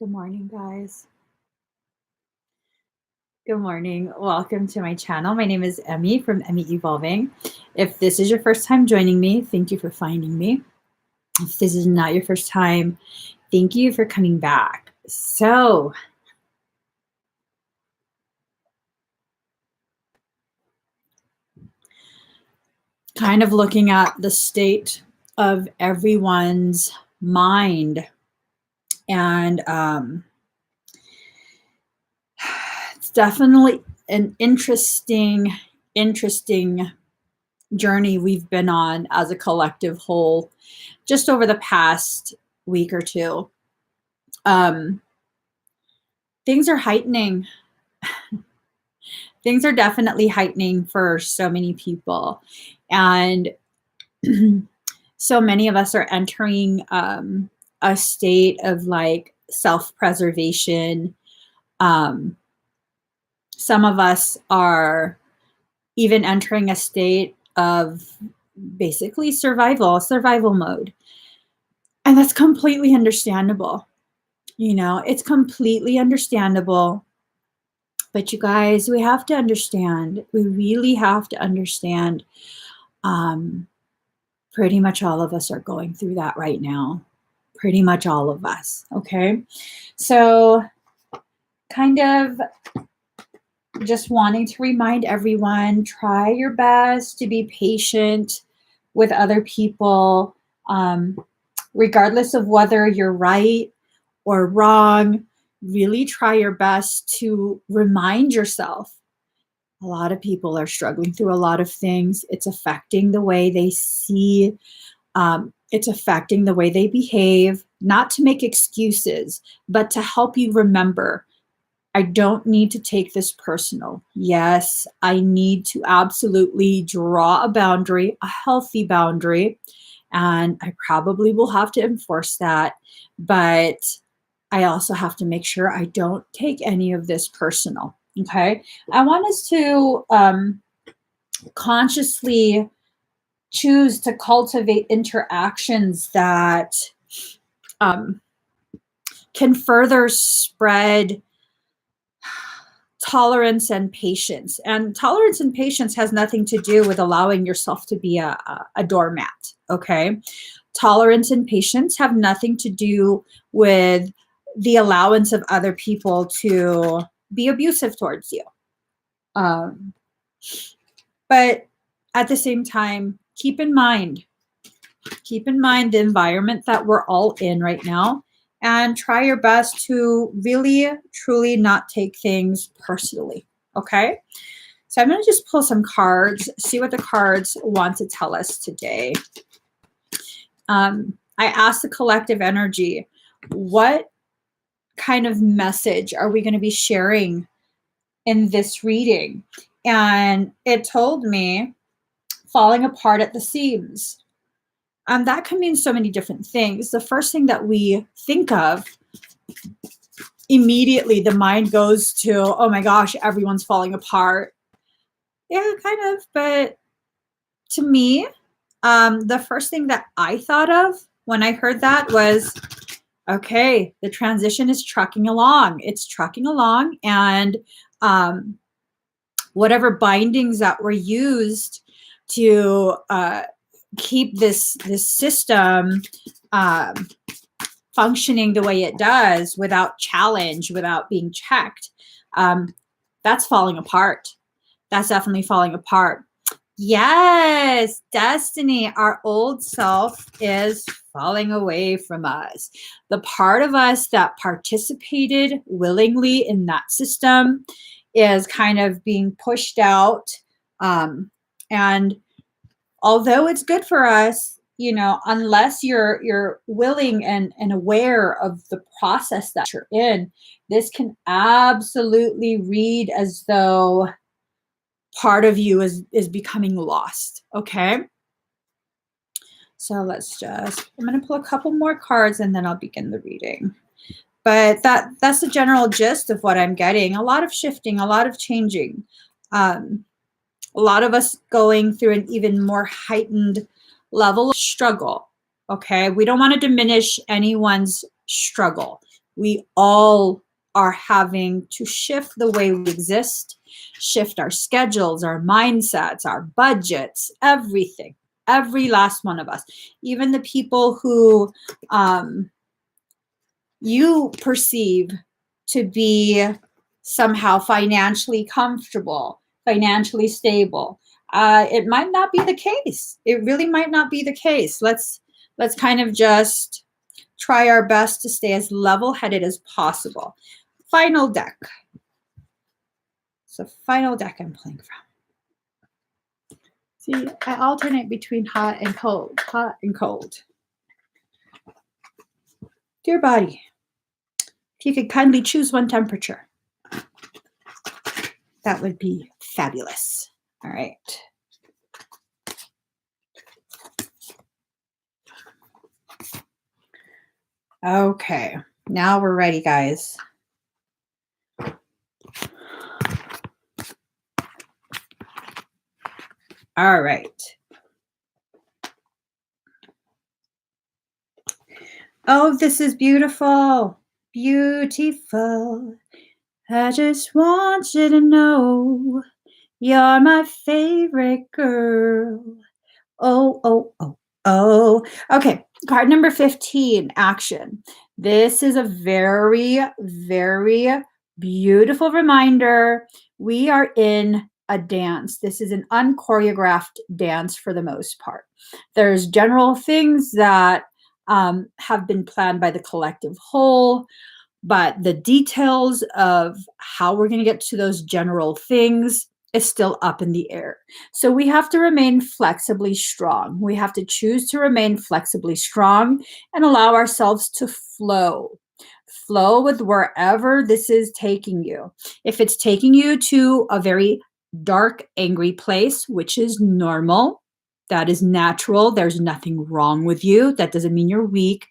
Good morning, guys. Good morning. Welcome to my channel. My name is Emmie from Emmie Evolving. If this is your first time joining me, thank you for finding me. If this is not your first time, thank you for coming back. So, kind of looking at the state of everyone's mind, and it's definitely an interesting journey we've been on as a collective whole just over the past week or two. Things are heightening. Things are definitely heightening for so many people. And so many of us are entering a state of like self-preservation. Some of us are even entering a state of basically survival mode. And that's completely understandable. You know, it's completely understandable. But you guys, we have to understand, we really have to understand, pretty much all of us are going through that right now. Pretty much all of us, okay? So kind of just wanting to remind everyone, try your best to be patient with other people, regardless of whether you're right or wrong. Really try your best to remind yourself. A lot of people are struggling through a lot of things. It's affecting the way they see, it's affecting the way they behave, not to make excuses, but to help you remember, I don't need to take this personal. Yes, I need to absolutely draw a boundary, a healthy boundary, and I probably will have to enforce that. But I also have to make sure I don't take any of this personal. Okay. I want us to consciously choose to cultivate interactions that can further spread tolerance and patience. And tolerance and patience has nothing to do with allowing yourself to be a doormat. Okay. Tolerance and patience have nothing to do with the allowance of other people to be abusive towards you. But at the same time, keep in mind the environment that we're all in right now, and try your best to really, truly not take things personally. Okay. So I'm going to just pull some cards, see what the cards want to tell us today. I asked the collective energy, what kind of message are we going to be sharing in this reading? And it told me falling apart at the seams. That can mean so many different things. The first thing that we think of, immediately the mind goes to, oh my gosh, everyone's falling apart. Yeah, kind of. But to me, the first thing that I thought of when I heard that was, okay, the transition is trucking along. It's trucking along, and whatever bindings that were used to keep this system functioning the way it does without challenge, without being checked, that's falling apart. That's definitely falling apart. Yes, destiny, our old self is falling away from us. The part of us that participated willingly in that system is kind of being pushed out. And although it's good for us, you know, unless you're willing and aware of the process that you're in, this can absolutely read as though part of you is becoming lost. Okay. So let's just, I'm going to pull a couple more cards and then I'll begin the reading. But that's the general gist of what I'm getting. A lot of shifting, a lot of changing. A lot of us going through an even more heightened level of struggle. Okay. We don't want to diminish anyone's struggle. We all are having to shift the way we exist, shift our schedules, our mindsets, our budgets, everything. Every last one of us. Even the people who you perceive to be somehow financially comfortable, financially stable. It might not be the case. It really might not be the case. Let's kind of just try our best to stay as level-headed as possible. Final deck. So final deck I'm pulling from. See, I alternate between hot and cold, hot and cold. Dear body, if you could kindly choose one temperature, that would be fabulous. All right. Okay, now we're ready, guys. All right. Oh, this is beautiful. Beautiful. I just want you to know you're my favorite girl. Oh, oh, oh, oh. Okay, card number 15, action. This is a very, very beautiful reminder. We are in a dance. This is an unchoreographed dance for the most part. There's general things that have been planned by the collective whole, but the details of how we're going to get to those general things is still up in the air. So we have to remain flexibly strong. We have to choose to remain flexibly strong and allow ourselves to flow. Flow with wherever this is taking you. If it's taking you to a very dark, angry place, which is normal, that is natural. There's nothing wrong with you. That doesn't mean you're weak.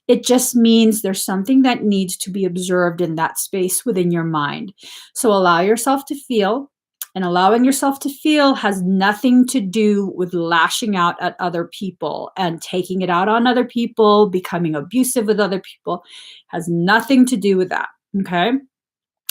It just means there's something that needs to be observed in that space within your mind. So allow yourself to feel, and allowing yourself to feel has nothing to do with lashing out at other people and taking it out on other people, becoming abusive with other people. Has nothing to do with that, okay?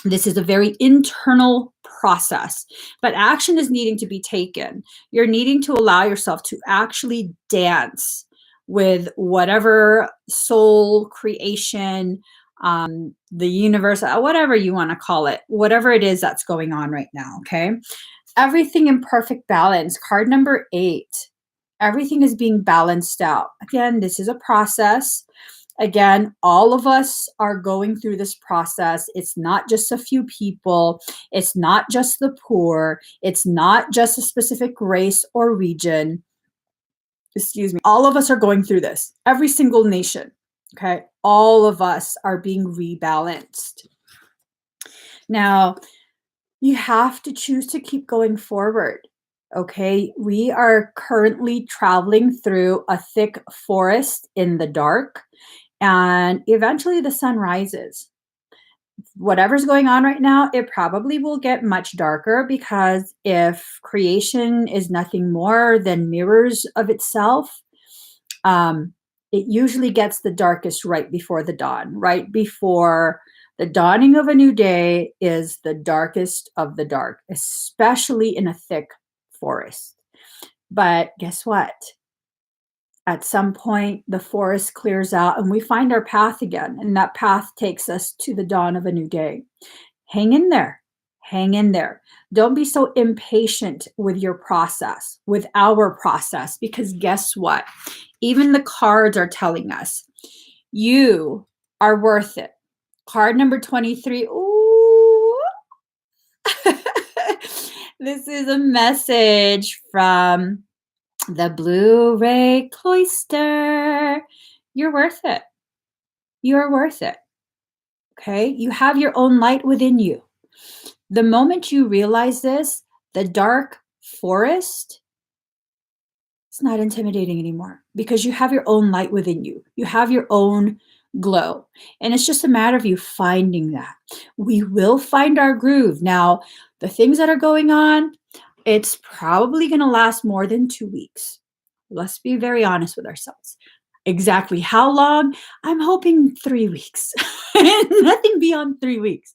This is a very internal process, but action is needing to be taken. You're needing to allow yourself to actually dance with whatever soul creation, the universe, whatever you want to call it, whatever it is that's going on right now, okay? Everything in perfect balance. Card number 8. Everything is being balanced out. Again, this is a process. Again, all of us are going through this process. It's not just a few people. It's not just the poor. It's not just a specific race or region. Excuse me. All of us are going through this. Every single nation. Okay. All of us are being rebalanced. Now, you have to choose to keep going forward. Okay. We are currently traveling through a thick forest in the dark. And eventually the sun rises. Whatever's going on right now, it probably will get much darker, because if creation is nothing more than mirrors of itself, it usually gets the darkest right before the dawn. Right before the dawning of a new day is the darkest of the dark, especially in a thick forest. But guess what? At some point, the forest clears out and we find our path again. And that path takes us to the dawn of a new day. Hang in there. Hang in there. Don't be so impatient with your process, with our process, because guess what? Even the cards are telling us you are worth it. Card number 23. Ooh. This is a message from the Blu-ray Cloister. You're worth it. You're worth it. Okay? You have your own light within you. The moment you realize this, the dark forest, it's not intimidating anymore, because you have your own light within you. You have your own glow. And it's just a matter of you finding that. We will find our groove. Now, the things that are going on, it's probably going to last more than 2 weeks. Let's be very honest with ourselves. Exactly how long? I'm hoping 3 weeks. Nothing beyond 3 weeks.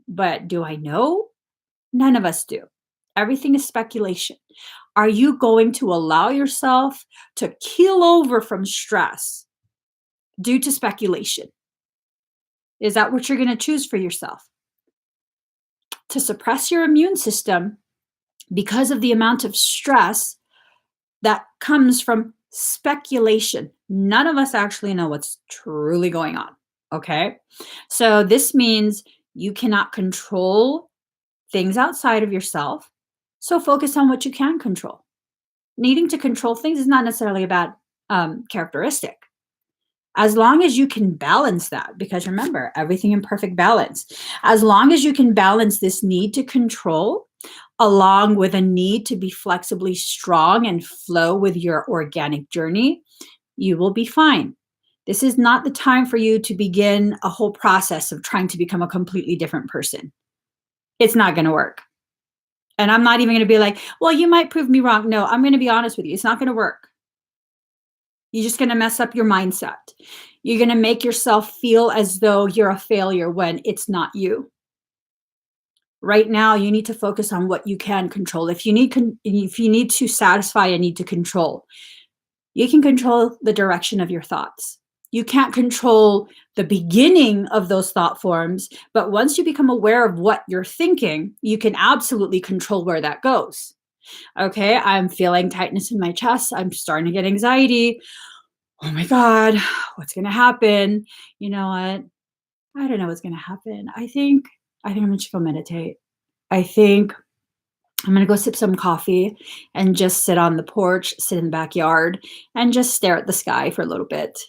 But do I know? None of us do. Everything is speculation. Are you going to allow yourself to keel over from stress due to speculation? Is that what you're going to choose for yourself? To suppress your immune system because of the amount of stress that comes from speculation. None of us actually know what's truly going on. Okay. So this means you cannot control things outside of yourself. So focus on what you can control. Needing to control things is not necessarily a bad characteristic. As long as you can balance that, because remember, everything in perfect balance. As long as you can balance this need to control along with a need to be flexibly strong and flow with your organic journey, you will be fine. This is not the time for you to begin a whole process of trying to become a completely different person. It's not going to work. And I'm not even going to be like, well, you might prove me wrong. No, I'm going to be honest with you. It's not going to work. You're just going to mess up your mindset. You're going to make yourself feel as though you're a failure when it's not you. Right now, you need to focus on what you can control. If you need to satisfy a need to control, you can control the direction of your thoughts. You can't control the beginning of those thought forms, but once you become aware of what you're thinking, you can absolutely control where that goes. Okay, I'm feeling tightness in my chest. I'm starting to get anxiety. Oh my God, what's going to happen? You know what? I don't know what's going to happen. I think I'm going to go meditate. I think I'm going to go sip some coffee and just sit on the porch, sit in the backyard, and just stare at the sky for a little bit.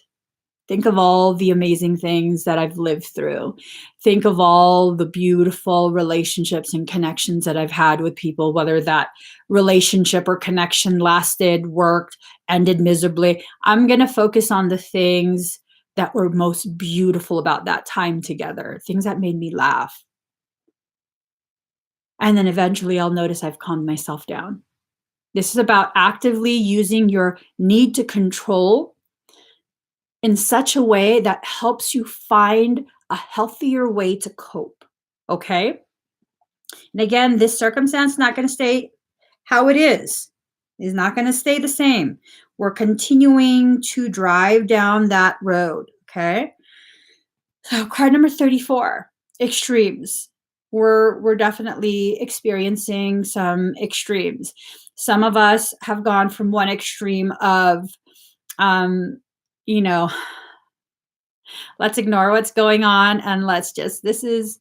Think of all the amazing things that I've lived through. Think of all the beautiful relationships and connections that I've had with people, whether that relationship or connection lasted, worked, ended miserably. I'm going to focus on the things that were most beautiful about that time together, things that made me laugh. And then eventually I'll notice I've calmed myself down. This is about actively using your need to control in such a way that helps you find a healthier way to cope. Okay. And again, this circumstance is not going to stay how it is. It's not going to stay the same. We're continuing to drive down that road. Okay. So card number 34, extremes. We're definitely experiencing some extremes. Some of us have gone from one extreme of um, you know, let's ignore what's going on and let's just this is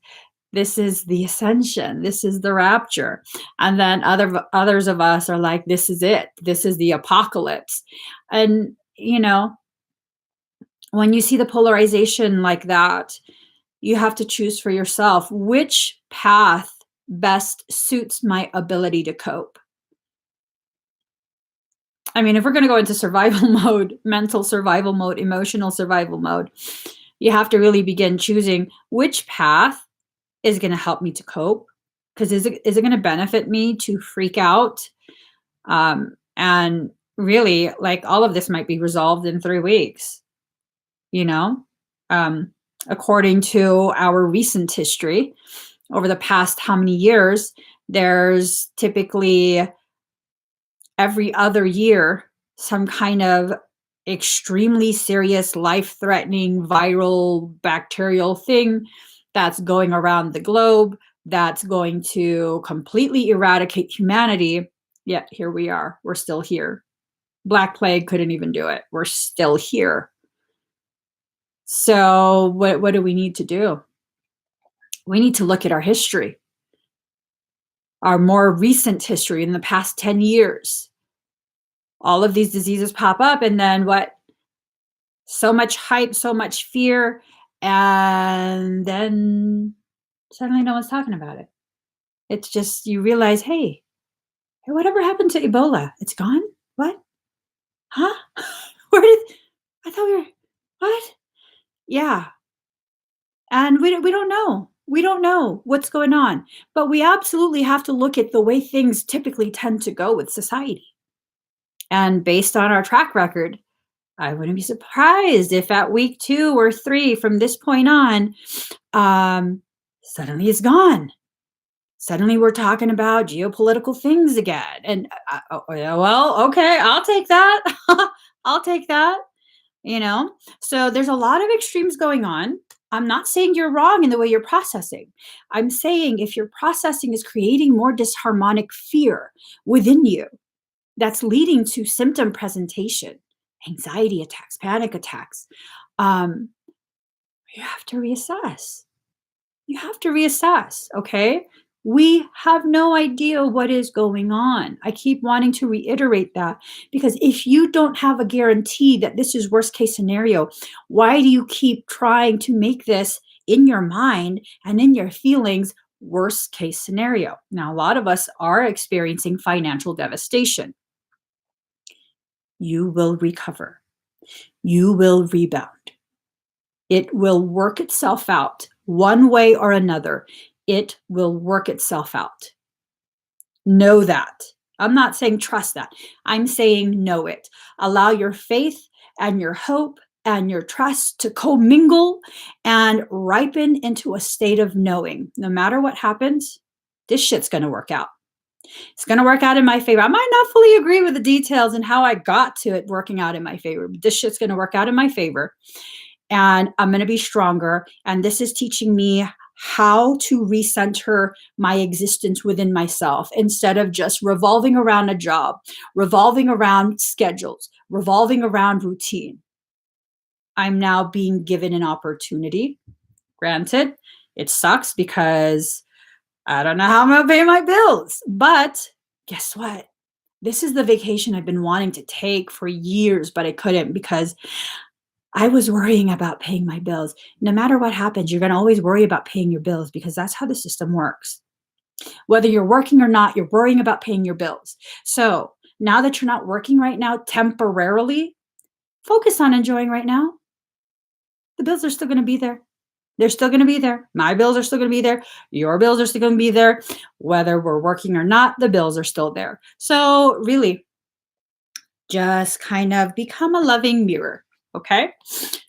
the ascension, this is the rapture. And then others of us are like, this is it, this is the apocalypse. And when you see the polarization like that, you have to choose for yourself which path best suits my ability to cope. I mean, if we're going to go into survival mode, mental survival mode, emotional survival mode, you have to really begin choosing which path is going to help me to cope. Because is it going to benefit me to freak out? And really, like, all of this might be resolved in 3 weeks, you know? According to our recent history, over the past how many years, there's typically every other year some kind of extremely serious, life-threatening, viral, bacterial thing that's going around the globe that's going to completely eradicate humanity. Yet here we are. We're still here. Black Plague couldn't even do it. We're still here. So what do we need to do? We need to look at our history, our more recent history in the past 10 years. All of these diseases pop up, and then what? So much hype, so much fear, and then suddenly no one's talking about it. It's just, you realize, hey, whatever happened to Ebola? It's gone? What? Huh? Where did, I thought we were, what? Yeah. And we don't know. We don't know what's going on. But we absolutely have to look at the way things typically tend to go with society. And based on our track record, I wouldn't be surprised if at week 2 or 3 from this point on, suddenly it's gone. Suddenly we're talking about geopolitical things again. And yeah, well, okay, I'll take that. I'll take that. You know, so there's a lot of extremes going on. I'm not saying you're wrong in the way you're processing. I'm saying if your processing is creating more disharmonic fear within you, that's leading to symptom presentation, anxiety attacks, panic attacks. Um, you have to reassess. You have to reassess, okay? We have no idea what is going on. I keep wanting to reiterate that because if you don't have a guarantee that this is worst case scenario, why do you keep trying to make this in your mind and in your feelings worst case scenario? Now, a lot of us are experiencing financial devastation. You will recover. You will rebound. It will work itself out one way or another. It will work itself out. Know that. I'm not saying trust that. I'm saying know it. Allow your faith and your hope and your trust to commingle and ripen into a state of knowing. No matter what happens, this shit's going to work out. It's going to work out in my favor. I might not fully agree with the details and how I got to it working out in my favor, but this shit's going to work out in my favor. And I'm going to be stronger. And this is teaching me how to recenter my existence within myself instead of just revolving around a job, revolving around schedules, revolving around routine. I'm now being given an opportunity. Granted, it sucks because I don't know how I'm going to pay my bills. But guess what? This is the vacation I've been wanting to take for years, but I couldn't because I was worrying about paying my bills. No matter what happens, you're going to always worry about paying your bills because that's how the system works. Whether you're working or not, you're worrying about paying your bills. So now that you're not working right now, temporarily, focus on enjoying right now. The bills are still going to be there. They're still going to be there. My bills are still going to be there. Your bills are still going to be there. Whether we're working or not, the bills are still there. So really, just kind of become a loving mirror. Okay.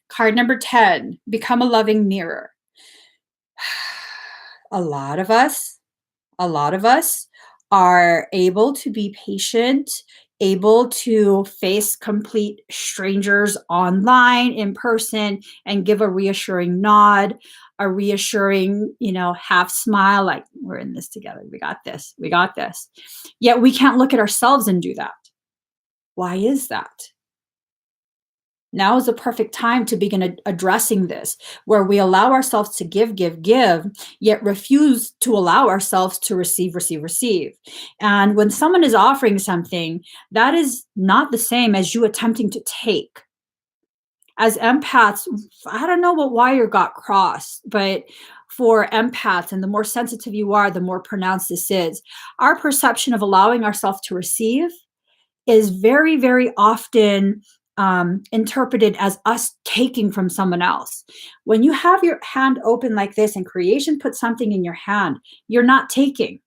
Card number 10, become a loving mirror. A lot of us are able to be patient, able to face complete strangers online, in person, and give a reassuring nod, a reassuring, half smile, like we're in this together. We got this. We got this. Yet we can't look at ourselves and do that. Why is that? Now is the perfect time to begin addressing this, where we allow ourselves to give, yet refuse to allow ourselves to receive, receive, receive. And when someone is offering something, that is not the same as you attempting to take. As empaths, I don't know what wire got crossed, but for empaths, and the more sensitive you are, the more pronounced this is. Our perception of allowing ourselves to receive is very, very often interpreted as us taking from someone else. When you have your hand open like this and creation puts something in your hand, you're not taking.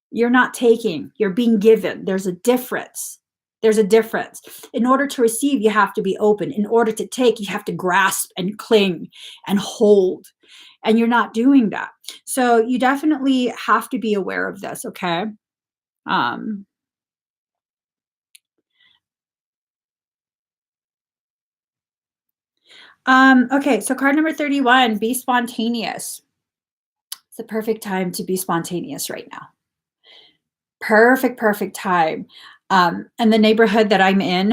You're not taking. You're being given. There's a difference. There's a difference. In order to receive, you have to be open. In order to take, you have to grasp and cling and hold. And you're not doing that. So you definitely have to be aware of this, okay? Okay, so card number 31, be spontaneous. It's the perfect time to be spontaneous right now. Perfect time. And the neighborhood that I'm in,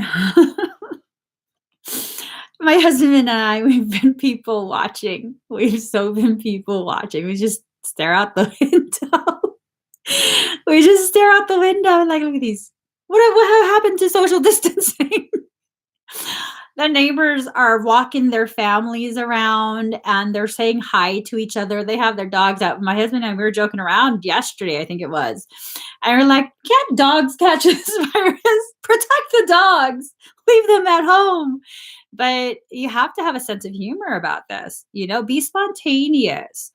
my husband and I, we've been people watching. We've so been people watching. We just stare out the window. We just stare out the window and like, look at these. What happened to social distancing? The neighbors are walking their families around and they're saying hi to each other. They have their dogs out. My husband and I, we were joking around yesterday, I think it was. And we're like, can't dogs catch this virus? Protect the dogs. Leave them at home. But you have to have a sense of humor about this. Be spontaneous.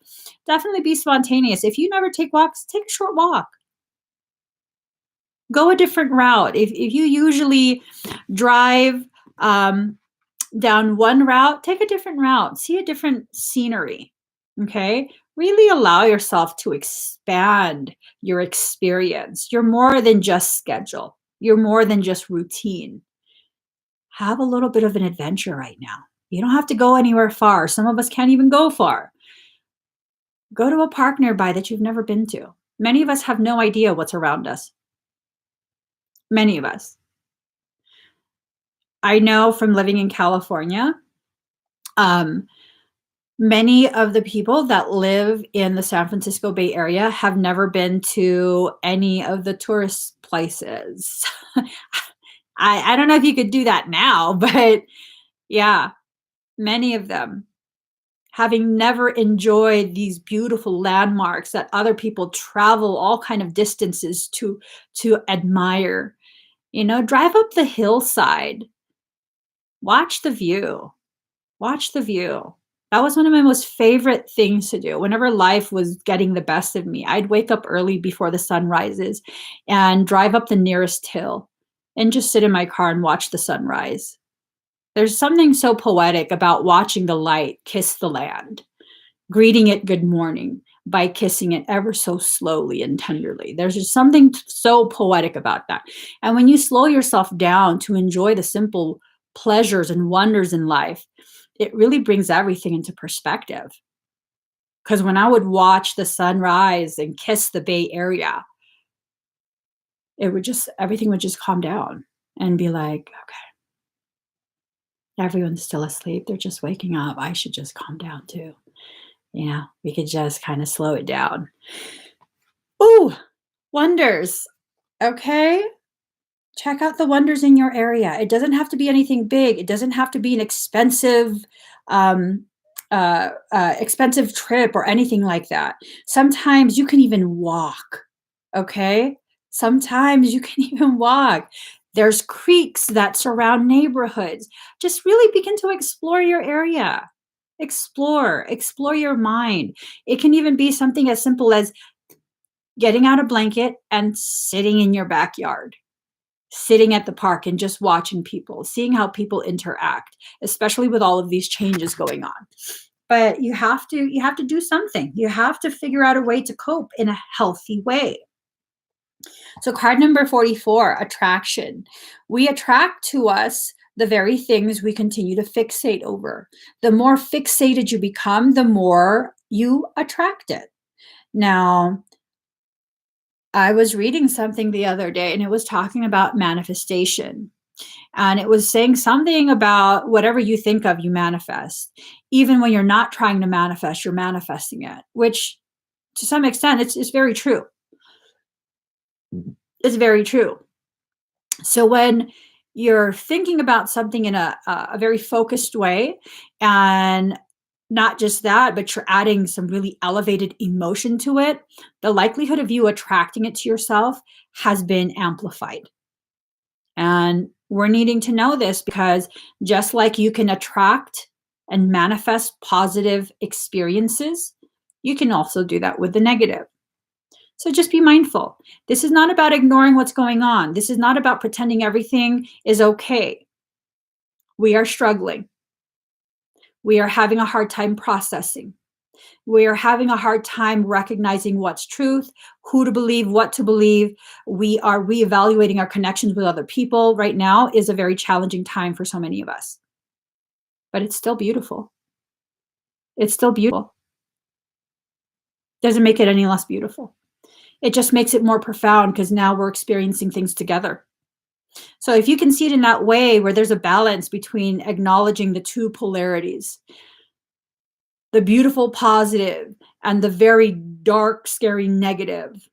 Definitely be spontaneous. If you never take walks, take a short walk. Go a different route. If you usually drive down one route, take a different route, see a different scenery. Okay. Really allow yourself to expand your experience. You're more than just schedule, you're more than just routine. Have a little bit of an adventure right now. You don't have to go anywhere far. Some of us can't even go far. Go to a park nearby that you've never been to. Many of us have no idea what's around us. Many of us. I know from living in California, many of the people that live in the San Francisco Bay Area have never been to any of the tourist places. I don't know if you could do that now, but yeah, many of them, having never enjoyed these beautiful landmarks that other people travel all kind of distances to admire. Drive up the hillside, watch the view. Watch the view. That was one of my most favorite things to do. Whenever life was getting the best of me, I'd wake up early before the sun rises and drive up the nearest hill and just sit in my car and watch the sunrise. There's something so poetic about watching the light kiss the land, greeting it good morning by kissing it ever so slowly and tenderly. There's just something so poetic about that. And when you slow yourself down to enjoy the simple pleasures and wonders in life, it really brings everything into perspective. Because when I would watch the sunrise and kiss the Bay Area, everything would just calm down and be like, okay, everyone's still asleep. They're just waking up. I should just calm down too. We could just kind of slow it down. Ooh, wonders. Okay. Check out the wonders in your area. It doesn't have to be anything big. It doesn't have to be an expensive trip or anything like that. Sometimes you can even walk. Okay. Sometimes you can even walk. There's creeks that surround neighborhoods. Just really begin to explore your area. Explore your mind. It can even be something as simple as getting out a blanket and sitting in your backyard, sitting at the park and just watching people, seeing how people interact, especially with all of these changes going on. But you have to do something. You have to figure out a way to cope in a healthy way. So card number 44, attraction. We attract to us the very things we continue to fixate over. The more fixated you become, the more you attract it. Now, I was reading something the other day and it was talking about manifestation. And it was saying something about whatever you think of, you manifest. Even when you're not trying to manifest, you're manifesting it, which to some extent, it's very true. It's very true. So when you're thinking about something in a very focused way, and not just that, but you're adding some really elevated emotion to it, the likelihood of you attracting it to yourself has been amplified. And we're needing to know this because just like you can attract and manifest positive experiences, you can also do that with the negative. So just be mindful. This is not about ignoring what's going on. This is not about pretending everything is okay. We are struggling. We are having a hard time processing. We are having a hard time recognizing what's truth, who to believe, what to believe. We are reevaluating our connections with other people. Right now is a very challenging time for so many of us. But it's still beautiful. It's still beautiful. Doesn't make it any less beautiful. It just makes it more profound because now we're experiencing things together. So if you can see it in that way where there's a balance between acknowledging the two polarities, the beautiful positive and the very dark, scary negative,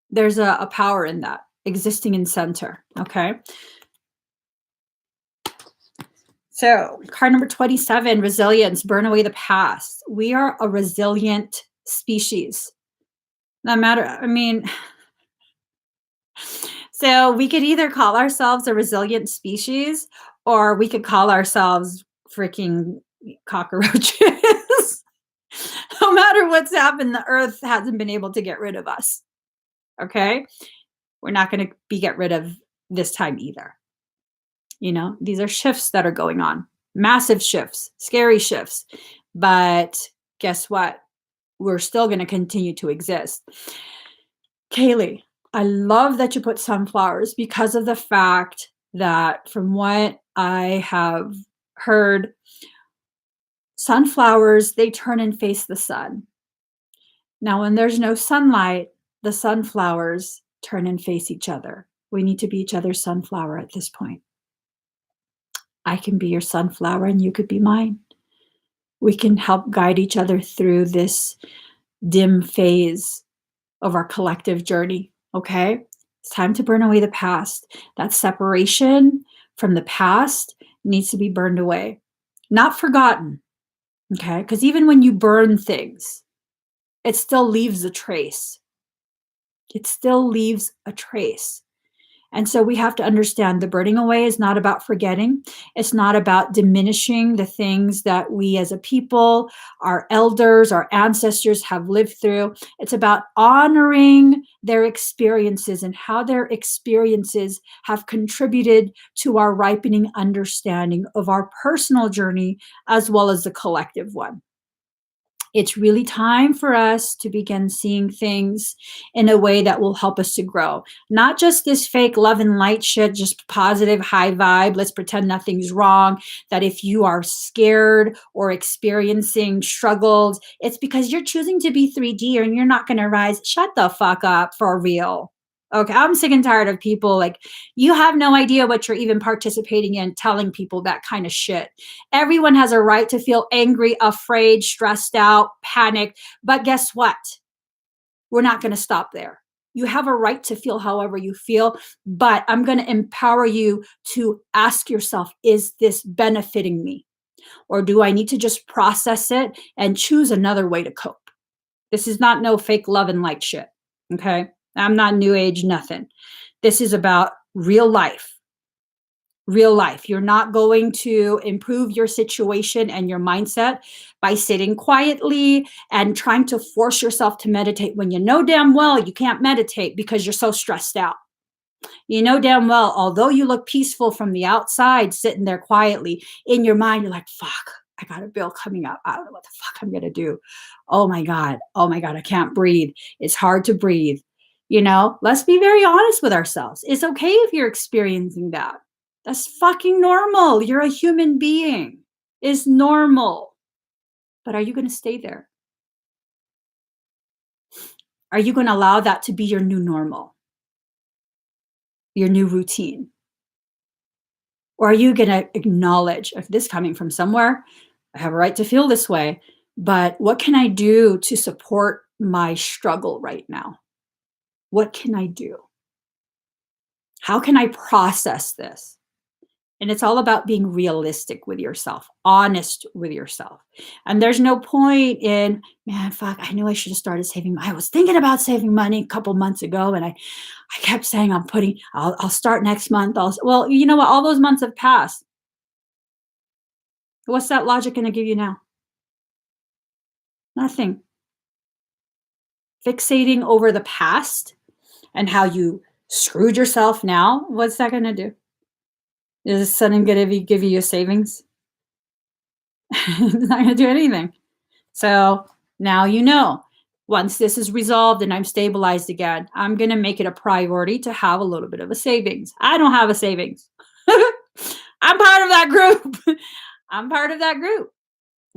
there's a power in that existing in center. Okay. So card number 27, resilience, burn away the past. We are a resilient species. No matter, so we could either call ourselves a resilient species or we could call ourselves freaking cockroaches. No matter what's happened, the earth hasn't been able to get rid of us. Okay? We're not going to be get rid of this time either. These are shifts that are going on, massive shifts, scary shifts. But guess what? We're still going to continue to exist. Kaylee, I love that you put sunflowers because of the fact that from what I have heard, sunflowers, they turn and face the sun. Now, when there's no sunlight, the sunflowers turn and face each other. We need to be each other's sunflower at this point. I can be your sunflower and you could be mine. We can help guide each other through this dim phase of our collective journey, okay? It's time to burn away the past. That separation from the past needs to be burned away, not forgotten, okay? Because even when you burn things, it still leaves a trace. It still leaves a trace. And so we have to understand the burning away is not about forgetting. It's not about diminishing the things that we as a people, our elders, our ancestors have lived through. It's about honoring their experiences and how their experiences have contributed to our ripening understanding of our personal journey as well as the collective one. It's really time for us to begin seeing things in a way that will help us to grow. Not just this fake love and light shit, just positive, high vibe. Let's pretend nothing's wrong. That if you are scared or experiencing struggles, it's because you're choosing to be 3D and you're not going to rise. Shut the fuck up for real. Okay, I'm sick and tired of people like, you have no idea what you're even participating in, telling people that kind of shit. Everyone has a right to feel angry, afraid, stressed out, panicked. But guess what? We're not going to stop there. You have a right to feel however you feel, but I'm going to empower you to ask yourself, is this benefiting me? Or do I need to just process it and choose another way to cope? This is not no fake love and light shit. Okay? I'm not new age, nothing. This is about real life. Real life. You're not going to improve your situation and your mindset by sitting quietly and trying to force yourself to meditate when you know damn well you can't meditate because you're so stressed out. You know damn well, although you look peaceful from the outside, sitting there quietly, in your mind, you're like, fuck, I got a bill coming up. I don't know what the fuck I'm going to do. Oh my God. I can't breathe. It's hard to breathe. Let's be very honest with ourselves. It's okay if you're experiencing that. That's fucking normal. You're a human being. It's normal. But are you going to stay there? Are you going to allow that to be your new normal? Your new routine? Or are you going to acknowledge, if this coming from somewhere, I have a right to feel this way, but what can I do to support my struggle right now? What can I do? How can I process this? And it's all about being realistic with yourself, honest with yourself. And there's no point in, man, fuck, I knew I should have started saving. I was thinking about saving money a couple months ago. And I kept saying, I'll start next month. Well, you know what? All those months have passed. What's that logic going to give you now? Nothing. Fixating over the past and how you screwed yourself now, what's that going to do? Is this suddenly going to give you a savings? It's not going to do anything. So now you know. Once this is resolved and I'm stabilized again, I'm going to make it a priority to have a little bit of a savings. I don't have a savings. I'm part of that group. I'm part of that group.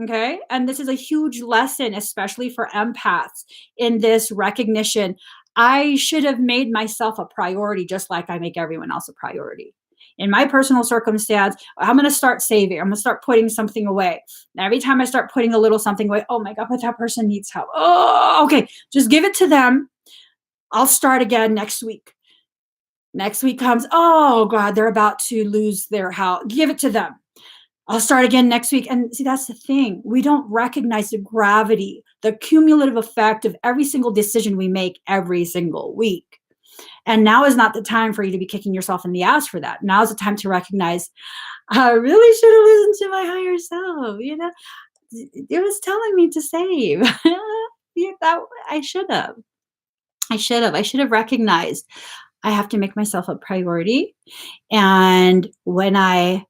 Okay. And this is a huge lesson, especially for empaths, in this recognition. I should have made myself a priority just like I make everyone else a priority. In my personal circumstance, I'm going to start saving. I'm going to start putting something away. And every time I start putting a little something away, oh my God, but that person needs help. Oh, okay. Just give it to them. I'll start again next week. Next week comes, oh God, they're about to lose their house. Give it to them. I'll start again next week. And see, that's the thing. We don't recognize the gravity, the cumulative effect of every single decision we make every single week. And now is not the time for you to be kicking yourself in the ass for that. Now is the time to recognize, I really should have listened to my higher self. It was telling me to save. I should have. I should have recognized I have to make myself a priority. And when I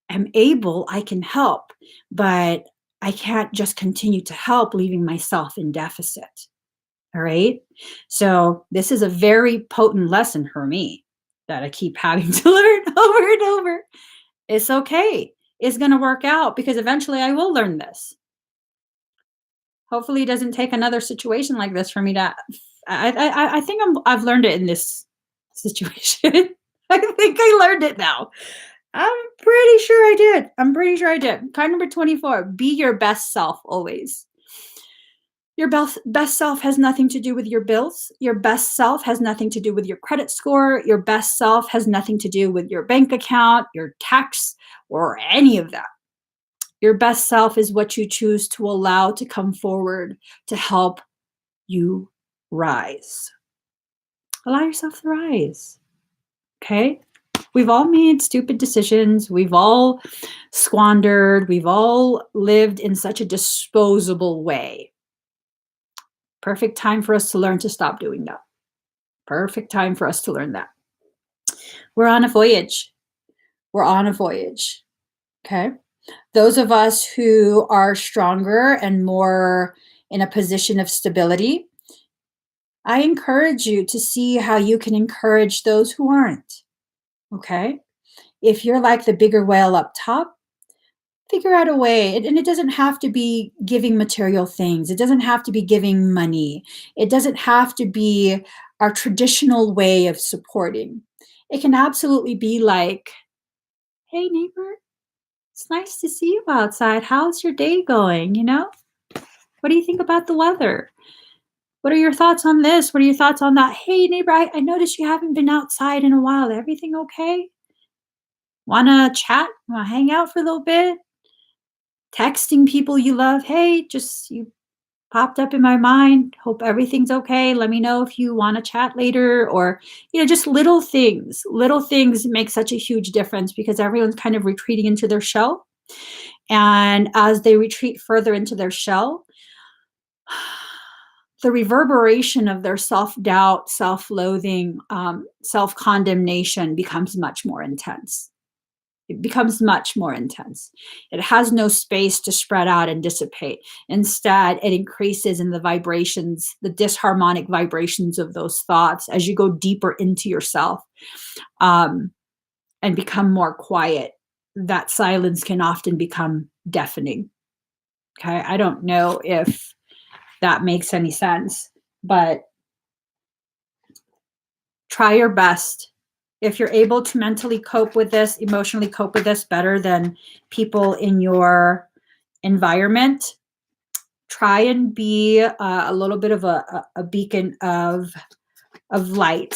am able, I can help, but I can't just continue to help, leaving myself in deficit. All right. So this is a very potent lesson for me that I keep having to learn over and over. It's okay. It's going to work out because eventually I will learn this. Hopefully, it doesn't take another situation like this for me to. I think I've learned it in this situation. I think I learned it now. I'm pretty sure I did. I'm pretty sure I did. Card number 24, be your best self always. Your best self has nothing to do with your bills. Your best self has nothing to do with your credit score. Your best self has nothing to do with your bank account, your tax, or any of that. Your best self is what you choose to allow to come forward to help you rise. Allow yourself to rise. Okay? We've all made stupid decisions. We've all squandered. We've all lived in such a disposable way. Perfect time for us to learn to stop doing that. Perfect time for us to learn that. We're on a voyage. We're on a voyage. Okay? Those of us who are stronger and more in a position of stability, I encourage you to see how you can encourage those who aren't. Okay? If you're like the bigger whale up top, figure out a way. And it doesn't have to be giving material things, it doesn't have to be giving money, it doesn't have to be our traditional way of supporting. It can absolutely be like, hey, neighbor, it's nice to see you outside. How's your day going? What do you think about the weather? What are your thoughts on this? What are your thoughts on that? Hey, neighbor, I noticed you haven't been outside in a while. Everything okay? Wanna chat? Wanna hang out for a little bit? Texting people you love. Hey, just you popped up in my mind. Hope everything's okay. Let me know if you want to chat later, or just little things. Little things make such a huge difference because everyone's kind of retreating into their shell. And as they retreat further into their shell, the reverberation of their self-doubt, self-loathing, self-condemnation becomes much more intense. It becomes much more intense. It has no space to spread out and dissipate. Instead, it increases in the vibrations, the disharmonic vibrations of those thoughts as you go deeper into yourself, and become more quiet. That silence can often become deafening. Okay, I don't know if that makes any sense, but try your best. If you're able to mentally cope with this, emotionally cope with this better than people in your environment, try and be a little bit of a beacon of light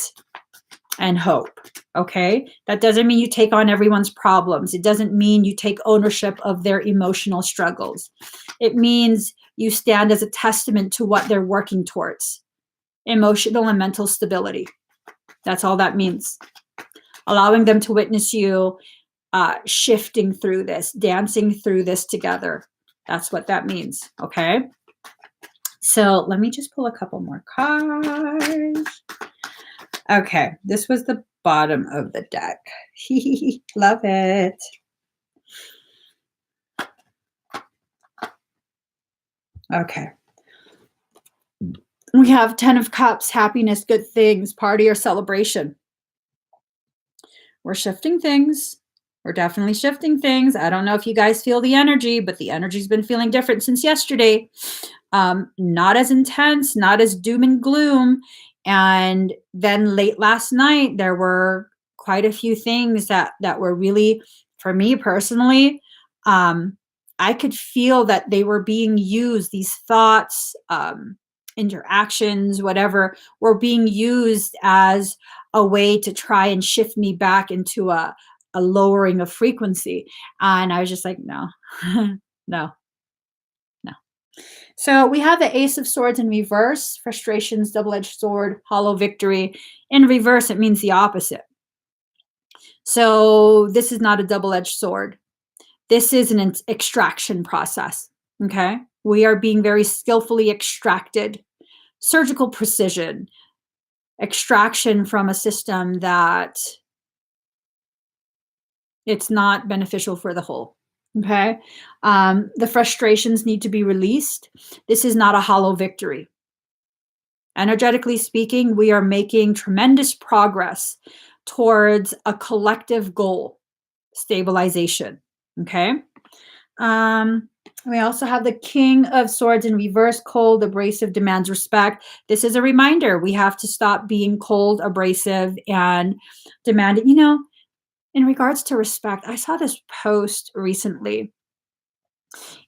and hope. Okay, that doesn't mean you take on everyone's problems. It doesn't mean you take ownership of their emotional struggles. It means you stand as a testament to what they're working towards: emotional and mental stability. That's all that means. Allowing them to witness you shifting through this, dancing through this together. That's what that means. Okay. So let me just pull a couple more cards. Okay. This was the bottom of the deck. Love it. Okay. We have 10 of Cups, happiness, good things, party or celebration. We're shifting things. We're definitely shifting things. I don't know if you guys feel the energy, but the energy's been feeling different since yesterday. Not as intense, not as doom and gloom. And then late last night, there were quite a few things that were really, for me personally, I could feel that they were being used, these thoughts, interactions, whatever, were being used as a way to try and shift me back into a lowering of frequency. And I was just like, no, no, no. So we have the Ace of Swords in reverse, frustrations, double-edged sword, hollow victory. In reverse, it means the opposite. So this is not a double-edged sword. This is an extraction process. Okay. We are being very skillfully extracted, surgical precision, extraction from a system that it's not beneficial for the whole. Okay. The frustrations need to be released. This is not a hollow victory. Energetically speaking, we are making tremendous progress towards a collective goal, stabilization. Okay. We also have the King of Swords in reverse, cold, abrasive, demands respect. This is a reminder. We have to stop being cold, abrasive, and demanding. In regards to respect, I saw this post recently,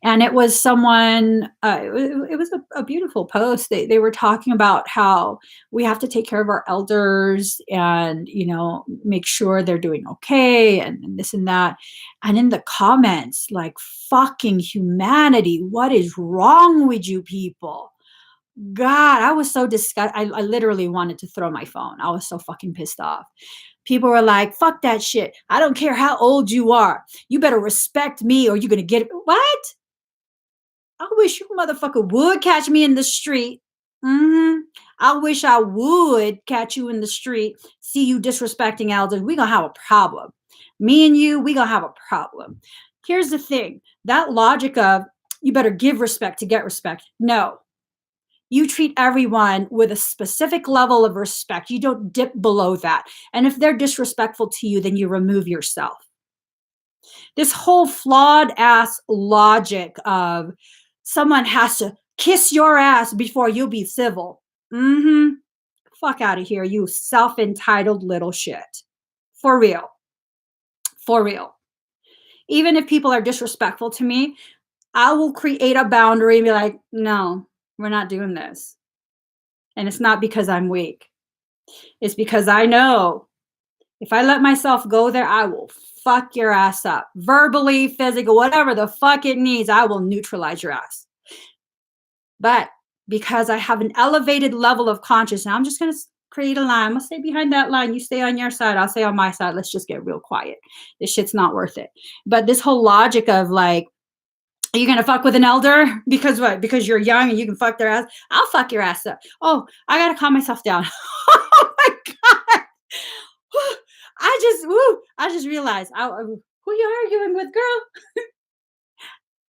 and it was someone, it was a beautiful post. They were talking about how we have to take care of our elders and, make sure they're doing okay and this and that. And in the comments, like, fucking humanity, what is wrong with you people? God, I was so disgusted. I literally wanted to throw my phone. I was so fucking pissed off. People were like, fuck that shit. I don't care how old you are. You better respect me or you're going to get it. What? I wish you motherfucker would catch me in the street. I wish I would catch you in the street, see you disrespecting elders. We're going to have a problem. Me and you, we're going to have a problem. Here's the thing. That logic of you better give respect to get respect. No. You treat everyone with a specific level of respect. You don't dip below that. And if they're disrespectful to you, then you remove yourself. This whole flawed ass logic of someone has to kiss your ass before you'll be civil. Fuck out of here, you self-entitled little shit. For real. For real. Even if people are disrespectful to me, I will create a boundary and be like, no, we're not doing this. And it's not because I'm weak. It's because I know if I let myself go there, I will fuck your ass up. Verbally, physical, whatever the fuck it needs, I will neutralize your ass. But because I have an elevated level of consciousness, I'm just going to create a line. I'm going to stay behind that line. You stay on your side. I'll stay on my side. Let's just get real quiet. This shit's not worth it. But this whole logic of like, are you going to fuck with an elder? Because what? Because you're young and you can fuck their ass? I'll fuck your ass up. Oh, I got to calm myself down. Oh my God. I just realized, who you arguing with, girl?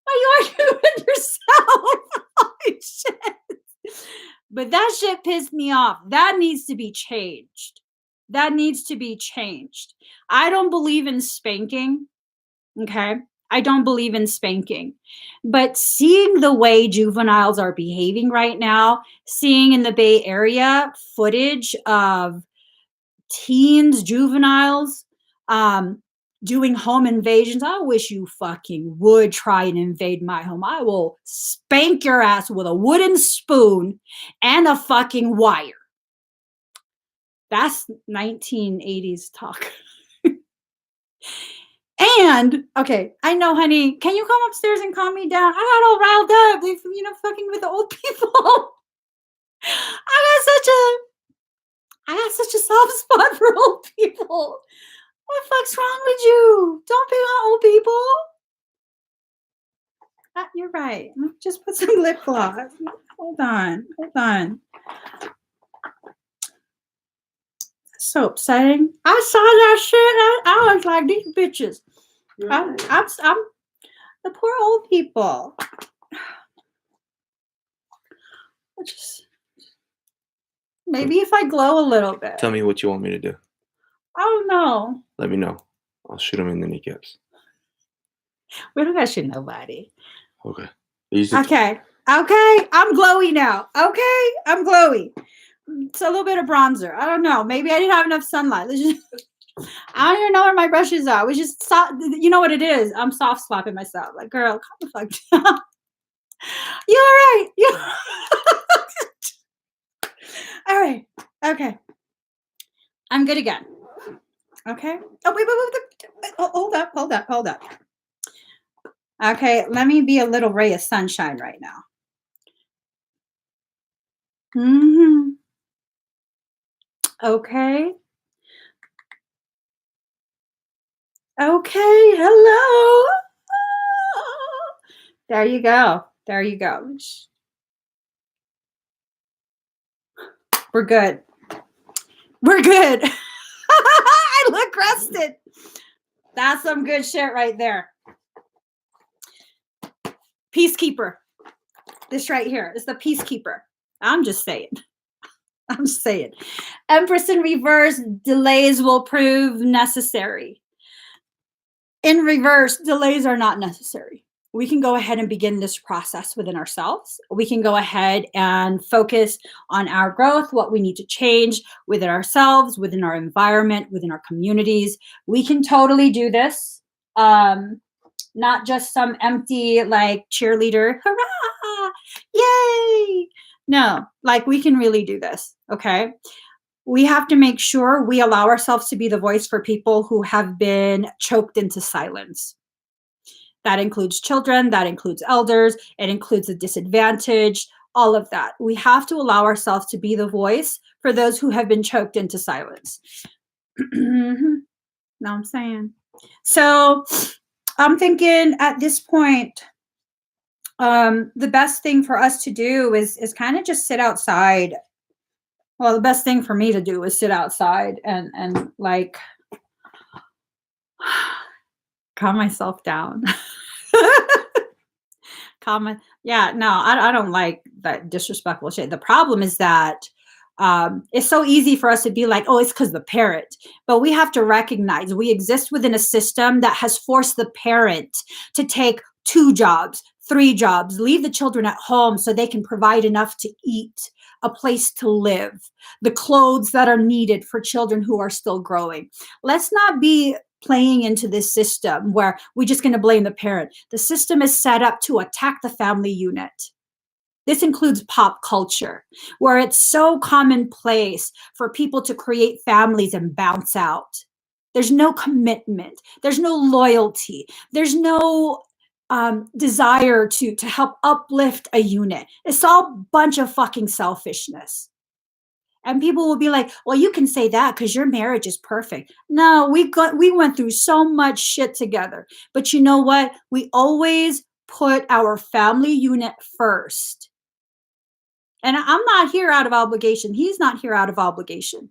Why you arguing with yourself? Holy shit. But that shit pissed me off. That needs to be changed. That needs to be changed. I don't believe in spanking. Okay. I don't believe in spanking. But seeing the way juveniles are behaving right now, seeing in the Bay Area footage of teens, juveniles, doing home invasions. I wish you fucking would try and invade my home. I will spank your ass with a wooden spoon and a fucking wire. That's 1980s talk. And, okay, I know, honey, can you come upstairs and calm me down? I got all riled up, fucking with the old people. I got such a soft spot for old people. What the fuck's wrong with you? Don't pick on old people. You're right. Just put some lip gloss. Hold on. So upsetting. I saw that shit. I was like, these bitches. I'm the poor old people. Maybe if I glow a little bit. Tell me what you want me to do. I don't know. Let me know. I'll shoot them in the kneecaps. We don't gotta shoot nobody. Okay. Okay. I'm glowy now. Okay. I'm glowy. It's a little bit of bronzer. I don't know. Maybe I didn't have enough sunlight. I don't even know where my brushes are. We just saw, you know what it is? I'm soft slapping myself. Like, girl, calm the fuck down. You're right. All right. Okay. I'm good again. Okay. Oh, wait. Hold up. Okay. Let me be a little ray of sunshine right now. Okay. Okay. Hello. There you go. We're good. We're good. I look rested. That's some good shit right there. Peacekeeper. This right here is the peacekeeper. I'm just saying. I'm just saying. Empress in reverse, delays will prove necessary. In reverse, delays are not necessary. We can go ahead and begin this process within ourselves. We can go ahead and focus on our growth, what we need to change within ourselves, within our environment, within our communities. We can totally do this. Not just some empty like cheerleader, hurrah, yay. No, like we can really do this, okay? We have to make sure we allow ourselves to be the voice for people who have been choked into silence. That includes children, that includes elders, it includes the disadvantaged, all of that. We have to allow ourselves to be the voice for those who have been choked into silence. Know what I'm saying? So I'm thinking at this point, the best thing for us to do is kind of just sit outside. Well, the best thing for me to do is sit outside and like calm myself down. Yeah, no, I don't like that disrespectful shit. The problem is that it's so easy for us to be like, oh, it's because the parent. But we have to recognize we exist within a system that has forced the parent to take 2 jobs, 3 jobs, leave the children at home so they can provide enough to eat, a place to live, the clothes that are needed for children who are still growing. Let's not be playing into this system where we're just going to blame the parent. The system is set up to attack the family unit. This includes pop culture, where it's so commonplace for people to create families and bounce out. There's no commitment. There's no loyalty. There's no desire to help uplift a unit. It's all a bunch of fucking selfishness. And people will be like, well, you can say that because your marriage is perfect. No, we went through so much shit together. But you know what? We always put our family unit first. And I'm not here out of obligation. He's not here out of obligation.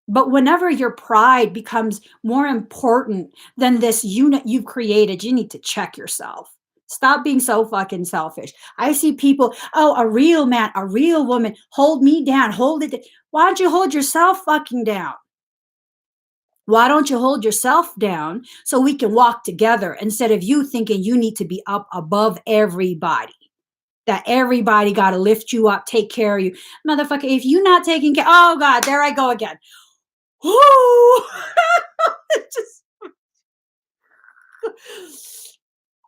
But whenever your pride becomes more important than this unit you've created, you need to check yourself. Stop being so fucking selfish. I see people, oh, a real man, a real woman, hold me down, hold it. Why don't you hold yourself fucking down? Why don't you hold yourself down so we can walk together instead of you thinking you need to be up above everybody? That everybody got to lift you up, take care of you. Motherfucker, if you're not taking care, oh God, there I go again. Whoo! Just,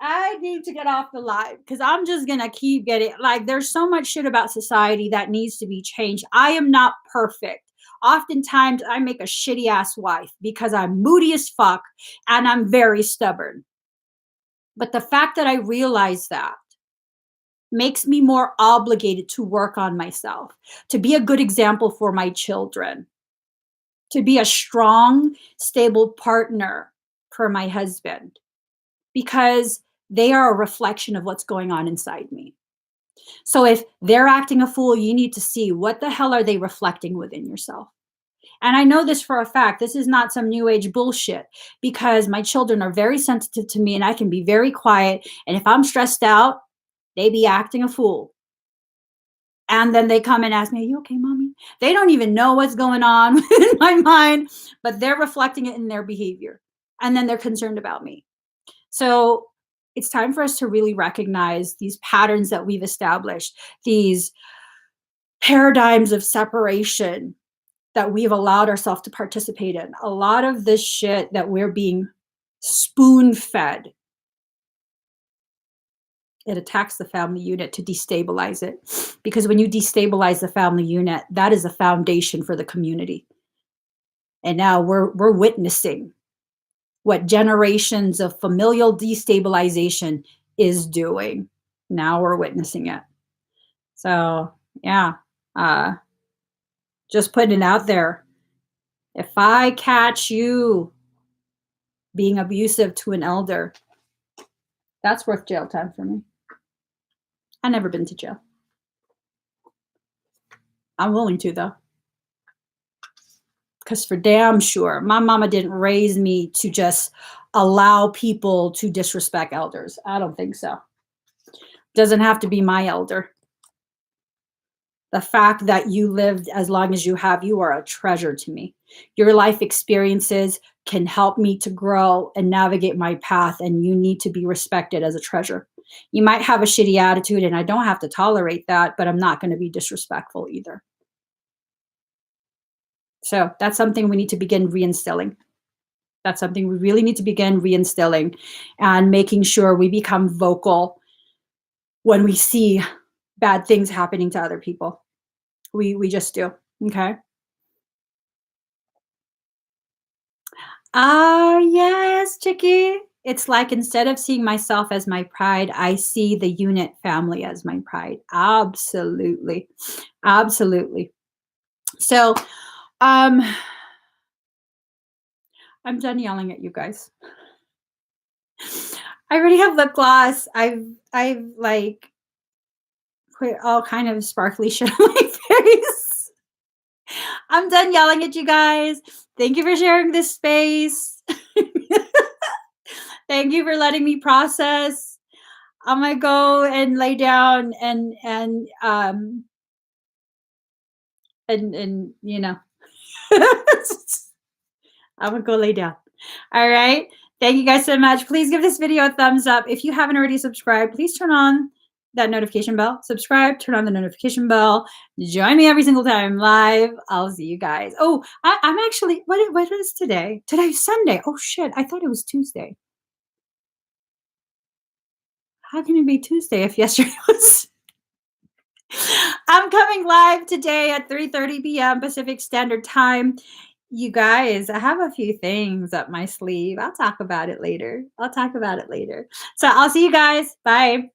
I need to get off the live because I'm just gonna keep getting like there's so much shit about society that needs to be changed. I am not perfect. Oftentimes I make a shitty ass wife because I'm moody as fuck and I'm very stubborn. But the fact that I realize that makes me more obligated to work on myself, to be a good example for my children, to be a strong, stable partner for my husband, because they are a reflection of what's going on inside me. So if they're acting a fool, you need to see what the hell are they reflecting within yourself. And I know this for a fact. This is not some new age bullshit because my children are very sensitive to me and I can be very quiet. And if I'm stressed out, they be acting a fool. And then they come and ask me, are you okay, mommy? They don't even know what's going on in my mind, but they're reflecting it in their behavior. And then they're concerned about me. So it's time for us to really recognize these patterns that we've established, these paradigms of separation that we've allowed ourselves to participate in. A lot of this shit that we're being spoon fed, it attacks the family unit to destabilize it. Because when you destabilize the family unit, that is a foundation for the community. And now we're witnessing what generations of familial destabilization is doing. Now we're witnessing it. So yeah, just putting it out there. If I catch you being abusive to an elder, that's worth jail time for me. I've never been to jail. I'm willing to, though. Because for damn sure, my mama didn't raise me to just allow people to disrespect elders. I don't think so. Doesn't have to be my elder. The fact that you lived as long as you have, you are a treasure to me. Your life experiences can help me to grow and navigate my path, and you need to be respected as a treasure. You might have a shitty attitude, and I don't have to tolerate that, but I'm not going to be disrespectful either. So that's something we need to begin reinstilling. That's something we really need to begin reinstilling and making sure we become vocal when we see bad things happening to other people. We just do. Okay. Ah, yes, Chicky. It's like instead of seeing myself as my pride, I see the unit family as my pride. Absolutely. Absolutely. So, um, I'm done yelling at you guys. I already have lip gloss. I've like put all kind of sparkly shit on my face. I'm done yelling at you guys. Thank you for sharing this space. Thank you for letting me process. I'm gonna go and lay down and you know. I'm gonna go lay down. All right. Thank you guys so much. Please give this video a thumbs up. If you haven't already subscribed, please turn on that notification bell. Subscribe, turn on the notification bell. Join me every single time live. I'll see you guys. Oh, I'm actually, what is today? Today's Sunday. Oh shit, I thought it was Tuesday. How can it be Tuesday if yesterday was? I'm coming live today at 3:30 p.m. Pacific Standard Time. You guys, I have a few things up my sleeve. I'll talk about it later. So I'll see you guys. Bye.